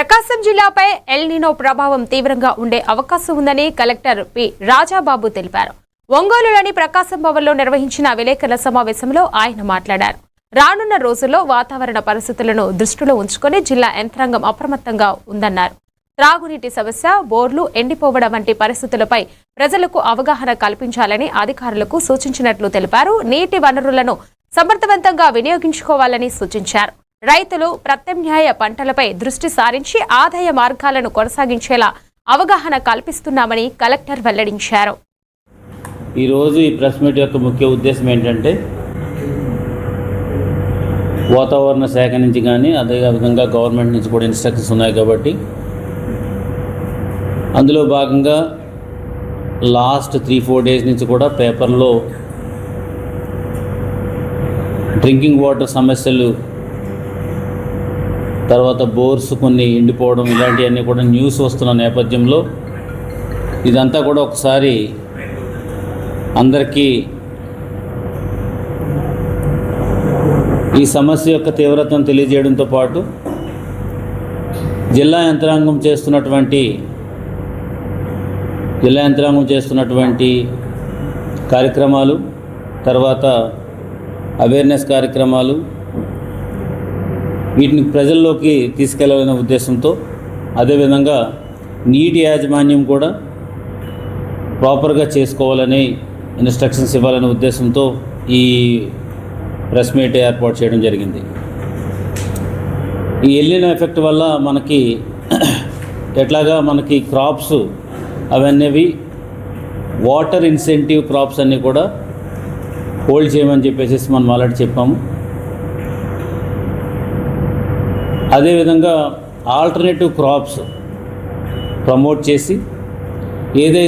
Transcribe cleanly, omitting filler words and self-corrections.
ప్రకాశం జిల్లాపై El Nino ప్రభావం తీవ్రంగా ఉండే అవకాశం ఉందని కలెక్టర్ పి రాజాబాబు తెలిపారు. ఒంగోలులోని ప్రకాశం భవన్లో నిర్వహించిన విలేకరుల సమావేశంలో ఆయన మాట్లాడారు. రానున్న రోజుల్లో వాతావరణ పరిస్థితులను దృష్టిలో ఉంచుకొని జిల్లా యంత్రాంగం అప్రమత్తంగా ఉందన్నారు. త్రాగునీటి సమస్య, బోర్లు ఎండిపోవడం వంటి పరిస్థితులపై ప్రజలకు అవగాహన కల్పించాలని అధికారులకు సూచించినట్లు తెలిపారు. నీటి వనరులను సమర్థవంతంగా వినియోగించుకోవాలని సూచించారు. రైతులు ప్రత్యామ్నాయ పంటలపై దృష్టి సారించి ఆదాయ మార్గాలను కొనసాగించేలా అవగాహన కల్పిస్తున్నామని కలెక్టర్ వెల్లడించారు. ఈరోజు ఈ ప్రెస్ మీట్ యొక్క ముఖ్య ఉద్దేశం ఏంటంటే వాతావరణ శాఖ నుంచి కానీ అదేవిధంగా గవర్నమెంట్ నుంచి కూడా ఇన్స్ట్రక్షన్స్ ఉన్నాయి కాబట్టి అందులో భాగంగా లాస్ట్ 3-4 డేస్ నుంచి కూడా పేపర్లో డ్రింకింగ్ వాటర్ సమస్యలు, తర్వాత బోర్స్ కొన్ని ఎండిపోవడం ఇలాంటివన్నీ కూడా న్యూస్ వస్తున్న నేపథ్యంలో ఇదంతా కూడా ఒకసారి అందరికీ ఈ సమస్య యొక్క తీవ్రతను తెలియజేయడంతో పాటు జిల్లా యంత్రాంగం చేస్తున్నటువంటి కార్యక్రమాలు, తర్వాత అవేర్నెస్ కార్యక్రమాలు, వీటిని ప్రజల్లోకి తీసుకెళ్లాలనే ఉద్దేశంతో, అదేవిధంగా నీటి యాజమాన్యం కూడా ప్రాపర్గా చేసుకోవాలని ఇన్స్ట్రక్షన్స్ ఇవ్వాలనే ఉద్దేశంతో ఈ ప్రెస్ మీట్ ఏర్పాటు చేయడం జరిగింది. ఈ ఎల్ నినో ఎఫెక్ట్ వల్ల మనకి ఎట్లాగా మనకి క్రాప్స్ అవన్నీ వాటర్ ఇన్సెంటివ్ క్రాప్స్ అన్నీ కూడా హోల్డ్ చేయమని చెప్పేసి మనం ఆల్రెడీ చెప్పాము. అదేవిధంగా ఆల్టర్నేటివ్ క్రాప్స్ ప్రమోట్ చేసి ఏదైతే